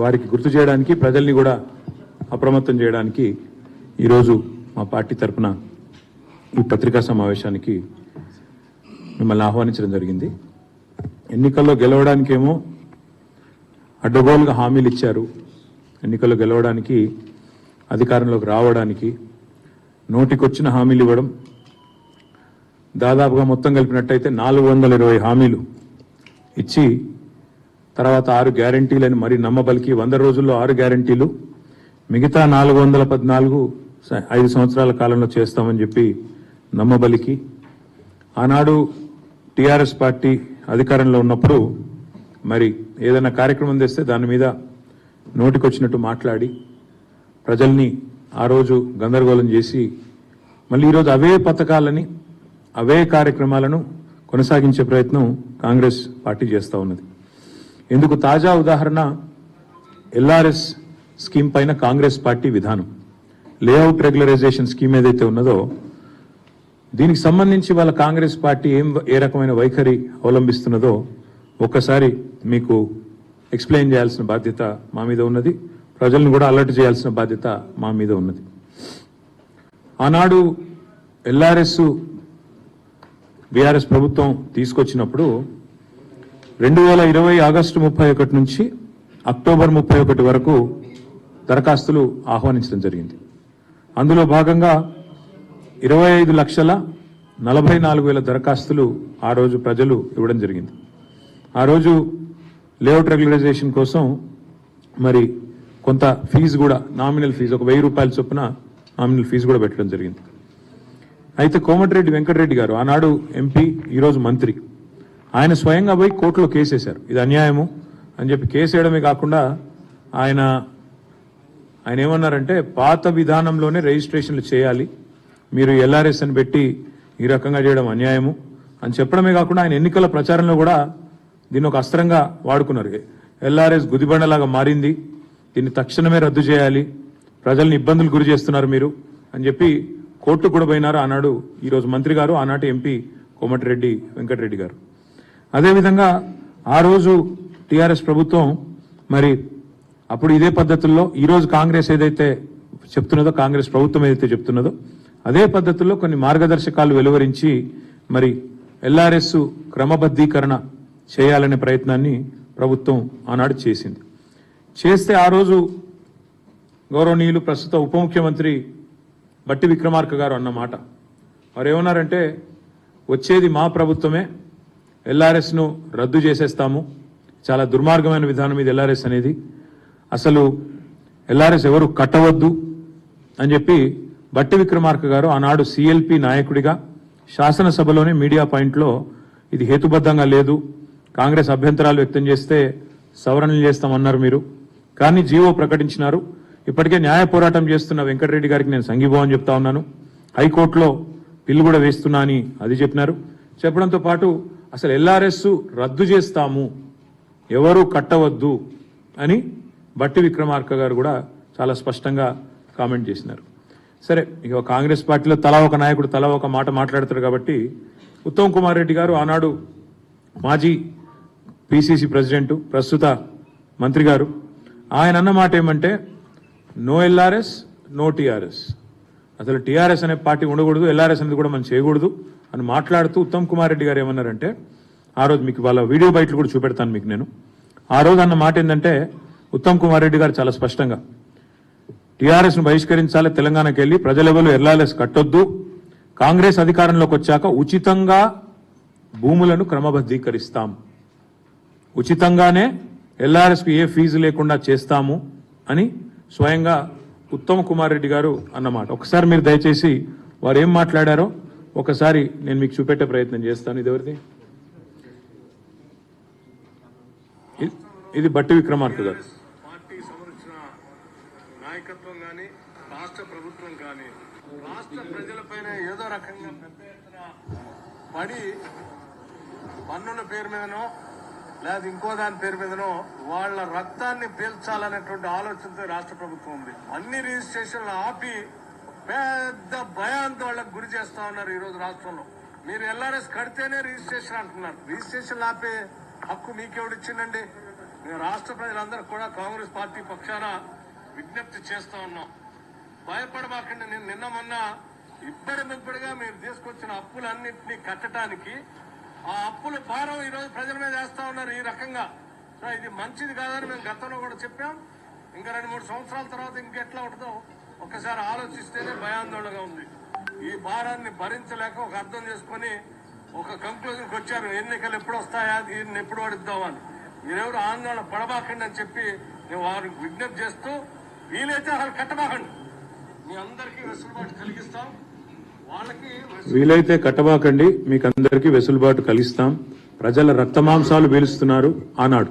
వారికి గుర్తు చేయడానికి, ప్రజల్ని కూడా అప్రమత్తం చేయడానికి ఈరోజు మా పార్టీ తరఫున ఈ పత్రికా సమావేశానికి మిమ్మల్ని ఆహ్వానించడం జరిగింది. ఎన్నికల్లో గెలవడానికేమో అడ్డగోలుగా హామీలు ఇచ్చారు. ఎన్నికల్లో గెలవడానికి, అధికారంలోకి రావడానికి నోటికొచ్చిన హామీలు ఇవ్వడం, దాదాపుగా మొత్తం కలిపినట్టయితే 420 హామీలు ఇచ్చి తర్వాత 6 గ్యారంటీలని మరి నమ్మబలికి 100 రోజుల్లో 6 గ్యారంటీలు, మిగతా 414 5 సంవత్సరాల కాలంలో చేస్తామని చెప్పి నమ్మబలికి, ఆనాడు టీఆర్ఎస్ పార్టీ అధికారంలో ఉన్నప్పుడు మరి ఏదైనా కార్యక్రమం తెస్తే దాని మీద నోటికొచ్చినట్టు మాట్లాడి ప్రజల్ని ఆ రోజు గందరగోళం చేసి మళ్ళీ ఈరోజు అవే పథకాలని, అవే కార్యక్రమాలను కొనసాగించే ప్రయత్నం కాంగ్రెస్ పార్టీ చేస్తూ ఉన్నది. ఇందుకు తాజా ఉదాహరణ ఎల్ఆర్ఎస్ స్కీమ్ పైన కాంగ్రెస్ పార్టీ విధానం. లేఅవుట్ రెగ్యులరైజేషన్ స్కీమ్ ఏదైతే ఉన్నదో దీనికి సంబంధించి వాళ్ళ కాంగ్రెస్ పార్టీ ఏ రకమైన వైఖరి అవలంబిస్తున్నదో ఒక్కసారి మీకు ఎక్స్ప్లెయిన్ చేయాల్సిన బాధ్యత మా మీద ఉన్నది. ప్రజలను కూడా అలర్ట్ చేయాల్సిన బాధ్యత మా మీద ఉన్నది. ఆనాడు ఎల్ఆర్ఎస్ బీఆర్ఎస్ ప్రభుత్వం తీసుకొచ్చినప్పుడు 2020 ఆగస్టు 31 నుంచి అక్టోబర్ 31 వరకు దరఖాస్తులు ఆహ్వానించడం జరిగింది. అందులో భాగంగా 25,44,000 దరఖాస్తులు ఆ రోజు ప్రజలు ఇవ్వడం జరిగింది. ఆ రోజు లేఅవుట్ రెగ్యులరైజేషన్ కోసం మరి కొంత ఫీజు కూడా, నామినల్ ఫీజు ఒక 1000 రూపాయల చొప్పున నామినల్ ఫీజు కూడా పెట్టడం జరిగింది. అయితే కోమటిరెడ్డి వెంకటరెడ్డి గారు ఆనాడు ఎంపీ, ఈరోజు మంత్రి, ఆయన స్వయంగా పోయి కోర్టులో కేసేశారు. ఇది అన్యాయము అని చెప్పి కేసేయడమే కాకుండా ఆయన ఏమన్నారంటే పాత విధానంలోనే రిజిస్ట్రేషన్లు చేయాలి, మీరు ఎల్ఆర్ఎస్ అని పెట్టి ఈ రకంగా చేయడం అన్యాయము అని చెప్పడమే కాకుండా ఆయన ఎన్నికల ప్రచారంలో కూడా దీన్ని ఒక అస్త్రంగా వాడుకున్నారు. ఎల్ఆర్ఎస్ గుదిబండలాగా మారింది, దీన్ని తక్షణమే రద్దు చేయాలి, ప్రజల్ని ఇబ్బందులు గురి చేస్తున్నారు మీరు అని చెప్పి కోర్టుకు కూడా పోయినారు ఆనాడు ఈరోజు మంత్రి గారు, ఆనాటి ఎంపీ కోమటిరెడ్డి వెంకటరెడ్డి గారు. అదేవిధంగా ఆ రోజు టీఆర్ఎస్ ప్రభుత్వం మరి అప్పుడు ఇదే పద్ధతుల్లో ఈరోజు కాంగ్రెస్ ఏదైతే చెప్తున్నదో, కాంగ్రెస్ ప్రభుత్వం ఏదైతే చెప్తున్నదో అదే పద్ధతుల్లో కొన్ని మార్గదర్శకాలు వెలువరించి మరి ఎల్ఆర్ఎస్ క్రమబద్ధీకరణ చేయాలనే ప్రయత్నాన్ని ప్రభుత్వం ఆనాడు చేసింది. చేస్తే ఆ రోజు గౌరవనీయులు ప్రస్తుత ఉప ముఖ్యమంత్రి బట్టి విక్రమార్క గారు అన్నమాట, వారు ఏమన్నారంటే వచ్చేది మా ప్రభుత్వమే, ఎల్ఆర్ఎస్ను రద్దు చేసేస్తాము, చాలా దుర్మార్గమైన విధానం ఇది ఎల్ఆర్ఎస్ అనేది, అసలు ఎల్ఆర్ఎస్ ఎవరు కట్టవద్దు అని చెప్పి బట్టి విక్రమార్క గారు ఆనాడు సిఎల్పి నాయకుడిగా శాసనసభలోనే మీడియా పాయింట్లో ఇది హేతుబద్ధంగా లేదు, కాంగ్రెస్ అభ్యంతరాలు వ్యక్తం చేస్తే సవరణలు చేస్తామన్నారు మీరు, కానీ జీవో ప్రకటించినారు. ఇప్పటికే న్యాయ పోరాటం చేస్తున్న వెంకటరెడ్డి గారికి నేను సంఘీభావం చెప్తా ఉన్నాను, హైకోర్టులో బిల్లు కూడా వేస్తున్నా అని అది చెప్పినారు. చెప్పడంతో పాటు అసలు ఎల్ఆర్ఎస్ రద్దు చేస్తాము, ఎవరు కట్టవద్దు అని బట్టి విక్రమార్క గారు కూడా చాలా స్పష్టంగా కామెంట్ చేసినారు. సరే, ఇక కాంగ్రెస్ పార్టీలో తలా ఒక నాయకుడు తలా ఒక మాట మాట్లాడతారు కాబట్టి ఉత్తమ్ కుమార్ రెడ్డి గారు ఆనాడు మాజీ పిసిసి ప్రెసిడెంట్, ప్రస్తుత మంత్రి గారు, ఆయన అన్న మాట ఏమంటే నో ఎల్ఆర్ఎస్ నో టీఆర్ఎస్, అసలు టీఆర్ఎస్ అనే పార్టీ ఉండకూడదు, ఎల్ఆర్ఎస్ అనేది కూడా మనం చేయకూడదు అని మాట్లాడుతూ ఉత్తమ్ కుమార్ రెడ్డి గారు ఏమన్నారంటే, ఆ రోజు మీకు వాళ్ళ వీడియో బయటలు కూడా చూపెడతాను మీకు నేను, ఆ రోజు అన్న మాట ఏంటంటే ఉత్తమ్ కుమార్ రెడ్డి గారు చాలా స్పష్టంగా టీఆర్ఎస్ ను బహిష్కరించాలి, తెలంగాణకి వెళ్లి ప్రజలెవరు ఎల్ఆర్ఎస్ కట్టొద్దు, కాంగ్రెస్ అధికారంలోకి వచ్చాక ఉచితంగా భూములను క్రమబద్ధీకరిస్తాం, ఉచితంగానే ఎల్ఆర్ఎస్ కు ఏ ఫీజు లేకుండా చేస్తాము అని స్వయంగా ఉత్తమ్ కుమార్ రెడ్డి గారు అన్నమాట. ఒకసారి మీరు దయచేసి వారు ఏం మాట్లాడారో ఒకసారి నేను మీకు చూపెట్టే ప్రయత్నం చేస్తాను. ఇది ఎవరిది? ఇది బట్టి విక్రమార్క గారు. పార్టీ సంబంధించిన నాయకత్వం కానీ రాష్ట్ర ప్రభుత్వం కానీ రాష్ట్ర ప్రజలపైన ఏదో రకంగా పెద్ద ఎత్తున పడి పన్నుల పేరు మీదనో లేదా ఇంకో దాని పేరు మీదనో వాళ్ళ రక్తాన్ని పీల్చాలనేటువంటి ఆలోచనతో రాష్ట్ర ప్రభుత్వం ఉంది. అన్ని రిజిస్ట్రేషన్లు ఆపి పెద్ద భయాందోళనకు గురి చేస్తా ఉన్నారు. ఈ రోజు రాష్ట్రంలో మీరు ఎల్ఆర్ఎస్ కడితేనే రిజిస్ట్రేషన్ అంటున్నారు. రిజిస్ట్రేషన్ ఆపే హక్కు మీకెవడిచ్చిందండి? మేము రాష్ట్ర ప్రజలందరూ కూడా కాంగ్రెస్ పార్టీ పక్షాన విజ్ఞప్తి చేస్తా ఉన్నాం. భయపడమాకండి. నేను నిన్న మొన్న ఇబ్బడిగా మీరు తీసుకొచ్చిన అప్పులన్నింటినీ కట్టడానికి ఆ అప్పుల భారం ఈ రోజు ప్రజల మీద వేస్తా ఉన్నారు ఈ రకంగా. సో ఇది మంచిది కాదని మేము గతంలో కూడా చెప్పాం. ఇంకా 2-3 సంవత్సరాల తర్వాత ఇంకెట్లా ఉంటుందో ఒక్కసారి ఆలోచిస్తేనే భయాందోళనగా ఉంది. ఈ భారాన్ని భరించలేక ఒక అర్థం చేసుకుని ఒక కంక్లూజన్కి వచ్చారు. ఎన్నికలు ఎప్పుడు వస్తాయా, దీన్ని ఎప్పుడు పడిద్దామని. మీరెవరు ఆందోళన పడబాకండి అని చెప్పి నేను వారికి విజ్ఞప్తి చేస్తూ, వీలైతే వాళ్ళు కట్టబాకండి. మీ అందరికీ వెసులుబాటు కలిగిస్తాం. వాళ్ళకి వీలైతే కట్టబాకండి, మీకు అందరికీ వెసులుబాటు కలిగిస్తాం. ప్రజల రక్తమాంసాలు పీలుస్తున్నారు. ఆనాడు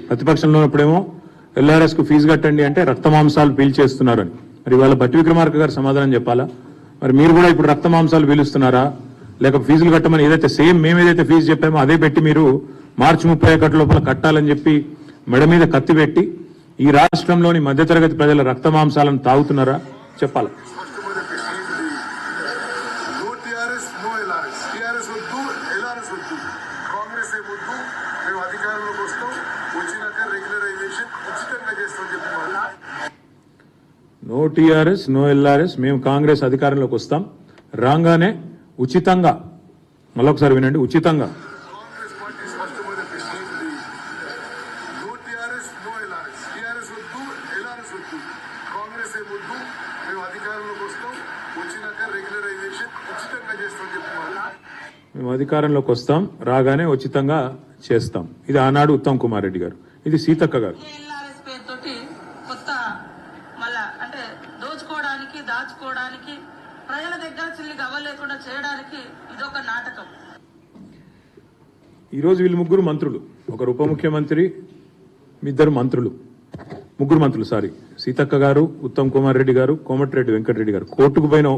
ప్రతిపక్షంలో ఉన్నప్పుడేమో ఎల్ఆర్ఎస్ కు ఫీజు కట్టండి అంటే రక్తమాంసాలు పీల్చేస్తున్నారని. మరి వాళ్ళ బట్టి విక్రమార్క గారు సమాధానం చెప్పాలా? మరి మీరు కూడా ఇప్పుడు రక్తమాంసాలు పీలుస్తున్నారా, లేక ఫీజులు కట్టమని ఏదైతే సేమ్ మేము ఏదైతే ఫీజు చెప్పామో అదే పెట్టి మీరు మార్చి 31 లోపల కట్టాలని చెప్పి మెడ మీద కత్తి పెట్టి ఈ రాష్ట్రంలోని మధ్యతరగతి ప్రజల రక్తమాంసాలను తాగుతున్నారా చెప్పాలా? కాంగ్రెస్ వద్దు, మేము అధికారంలోకి వస్తాం, వచ్చినాక రెగ్యులరైజేషన్ ఉచితంగా చేస్తామని చెప్పి నో టీఆర్ఎస్ నో ఎల్ఆర్ఎస్, మేము కాంగ్రెస్ అధికారంలోకి వస్తాం, రాగానే ఉచితంగా, మళ్ళొకసారి వినండి, ఉచితంగా కాంగ్రెస్ పార్టీ స్పష్టమైన ప్రశ్న. No TRS no LRS, TRS వద్దు, ఎల్ఆర్ఎస్ వద్దు, కాంగ్రెస్ వద్దు, మేము అధికారంలోకి వస్తాం, వచ్చినాక రెగ్యులరైజేషన్ ఉచితంగా చేస్తామని చెప్పి మేము అధికారంలోకి వస్తాం, రాగానే ఉచితంగా చేస్తాం. ఇది ఆనాడు ఉత్తమ్ కుమార్ రెడ్డి గారు, ఇది సీతక్క గారు. ఎల్ఆర్ఎస్ పేరుతోటి కొత్త మళ్ళా అంటే దోచుకోవడానికి, దాచుకోవడానికి, ప్రజల దగ్గర చిల్లి గవ్వలేకుండా చేయడానికి ఇదొక నాటకం. ఈరోజు వీళ్ళు ముగ్గురు మంత్రులు, ఒకరు ఉప ముఖ్యమంత్రి, ఇద్దరు మంత్రులు, ముగ్గురు మంత్రులు సారీ, సీతక్క గారు, ఉత్తమ్ కుమార్ రెడ్డి గారు, కోమటిరెడ్డి వెంకటరెడ్డి గారు. కోర్టుకు పోయిన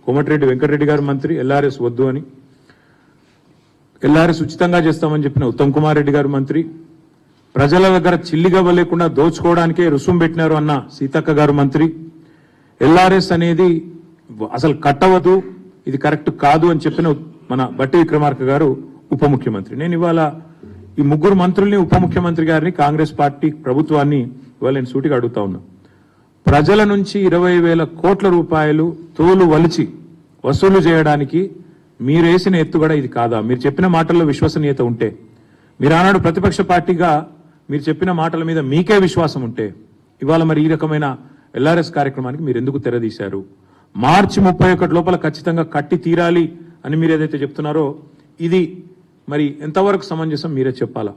కోమటిరెడ్డి వెంకటరెడ్డి గారు మంత్రి, ఎల్ఆర్ఎస్ వద్దు అని, ఎల్ఆర్ఎస్ ఉచితంగా చేస్తామని చెప్పిన ఉత్తమ్ కుమార్ రెడ్డి గారు మంత్రి, ప్రజల దగ్గర చిల్లిగవ్వ లేకుండా దోచుకోవడానికే రుసుం పెట్టినారు అన్న సీతక్క గారు మంత్రి, ఎల్ఆర్ఎస్ అనేది అసలు కట్టవద్దు, ఇది కరెక్ట్ కాదు అని చెప్పిన మన బట్టి విక్రమార్క గారు ఉప ముఖ్యమంత్రి. నేను ఇవాళ ఈ ముగ్గురు మంత్రుల్ని, ఉప ముఖ్యమంత్రి గారిని, కాంగ్రెస్ పార్టీ ప్రభుత్వాన్ని ఇవాళ నేను సూటిగా అడుగుతా ఉన్నా. ప్రజల నుంచి 20,000 కోట్ల రూపాయలు తోలు వలిచి వసూలు చేయడానికి మీరు వేసిన ఎత్తుగడ ఇది కాదా? మీరు చెప్పిన మాటల్లో విశ్వసనీయత ఉంటే, మీరు ఆనాడు ప్రతిపక్ష పార్టీగా మీరు చెప్పిన మాటల మీద మీకే విశ్వాసం ఉంటే, ఇవాళ మరి ఈ రకమైన ఎల్ఆర్ఎస్ కార్యక్రమానికి మీరు ఎందుకు తెరదీశారు? మార్చి 31 లోపల ఖచ్చితంగా కట్టి తీరాలి అని మీరు ఏదైతే చెప్తున్నారో ఇది మరి ఎంతవరకు సమంజసం మీరే చెప్పాలా?